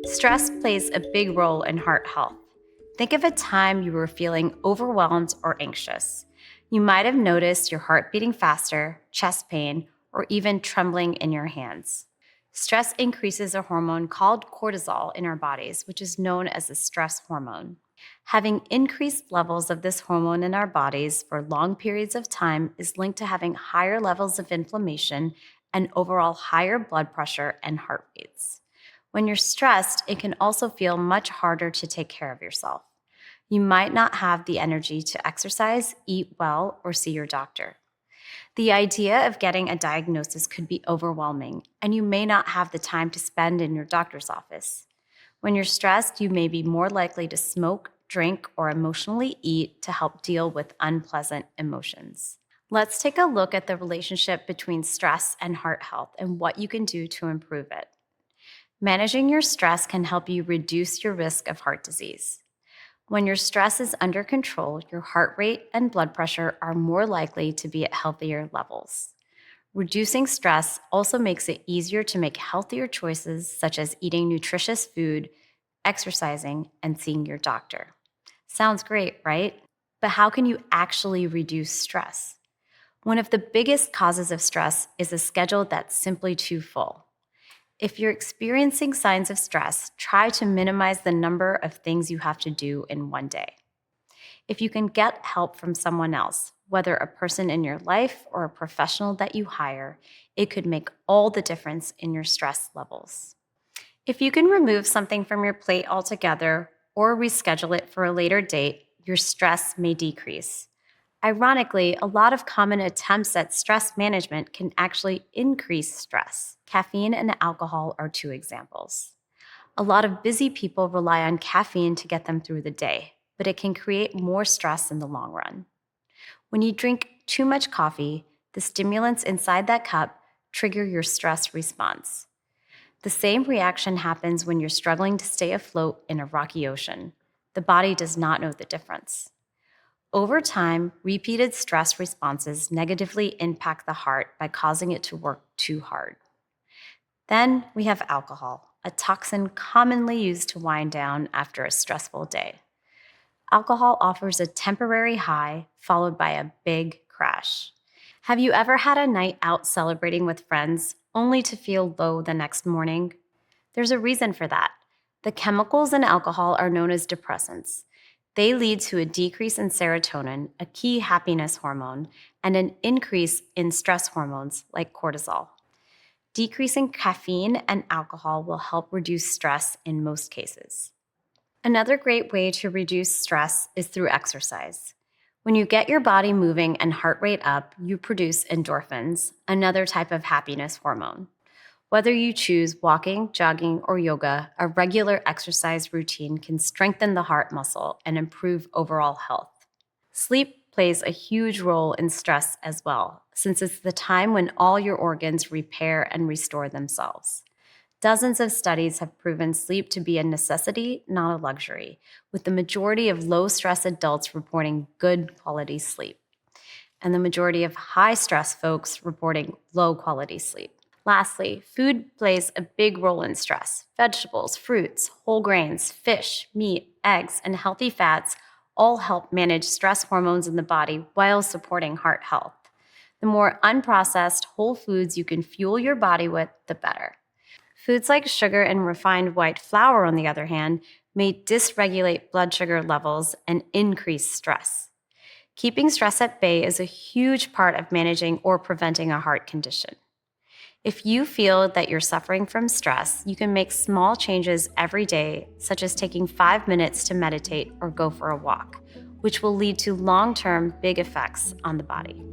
Stress plays a big role in heart health. Think of a time you were feeling overwhelmed or anxious. You might have noticed your heart beating faster, chest pain, or even trembling in your hands. Stress increases a hormone called cortisol in our bodies, which is known as the stress hormone. Having increased levels of this hormone in our bodies for long periods of time is linked to having higher levels of inflammation and overall higher blood pressure and heart rates. When you're stressed, it can also feel much harder to take care of yourself. You might not have the energy to exercise, eat well, or see your doctor. The idea of getting a diagnosis could be overwhelming, and you may not have the time to spend in your doctor's office. When you're stressed, you may be more likely to smoke, drink, or emotionally eat to help deal with unpleasant emotions. Let's take a look at the relationship between stress and heart health and what you can do to improve it. Managing your stress can help you reduce your risk of heart disease. When your stress is under control, your heart rate and blood pressure are more likely to be at healthier levels. Reducing stress also makes it easier to make healthier choices, such as eating nutritious food, exercising, and seeing your doctor. Sounds great, right? But how can you actually reduce stress? One of the biggest causes of stress is a schedule that's simply too full. If you're experiencing signs of stress, try to minimize the number of things you have to do in one day. If you can get help from someone else, whether a person in your life or a professional that you hire, it could make all the difference in your stress levels. If you can remove something from your plate altogether or reschedule it for a later date, your stress may decrease. Ironically, a lot of common attempts at stress management can actually increase stress. Caffeine and alcohol are two examples. A lot of busy people rely on caffeine to get them through the day, but it can create more stress in the long run. When you drink too much coffee, the stimulants inside that cup trigger your stress response. The same reaction happens when you're struggling to stay afloat in a rocky ocean. The body does not know the difference. Over time, repeated stress responses negatively impact the heart by causing it to work too hard. Then we have alcohol, a toxin commonly used to wind down after a stressful day. Alcohol offers a temporary high followed by a big crash. Have you ever had a night out celebrating with friends only to feel low the next morning? There's a reason for that. The chemicals in alcohol are known as depressants. They lead to a decrease in serotonin, a key happiness hormone, and an increase in stress hormones like cortisol. Decreasing caffeine and alcohol will help reduce stress in most cases. Another great way to reduce stress is through exercise. When you get your body moving and heart rate up, you produce endorphins, another type of happiness hormone. Whether you choose walking, jogging, or yoga, a regular exercise routine can strengthen the heart muscle and improve overall health. Sleep plays a huge role in stress as well, since it's the time when all your organs repair and restore themselves. Dozens of studies have proven sleep to be a necessity, not a luxury, with the majority of low-stress adults reporting good quality sleep, and the majority of high-stress folks reporting low-quality sleep. Lastly, food plays a big role in stress. Vegetables, fruits, whole grains, fish, meat, eggs, and healthy fats all help manage stress hormones in the body while supporting heart health. The more unprocessed whole foods you can fuel your body with, the better. Foods like sugar and refined white flour, on the other hand, may dysregulate blood sugar levels and increase stress. Keeping stress at bay is a huge part of managing or preventing a heart condition. If you feel that you're suffering from stress, you can make small changes every day, such as taking 5 minutes to meditate or go for a walk, which will lead to long-term big effects on the body.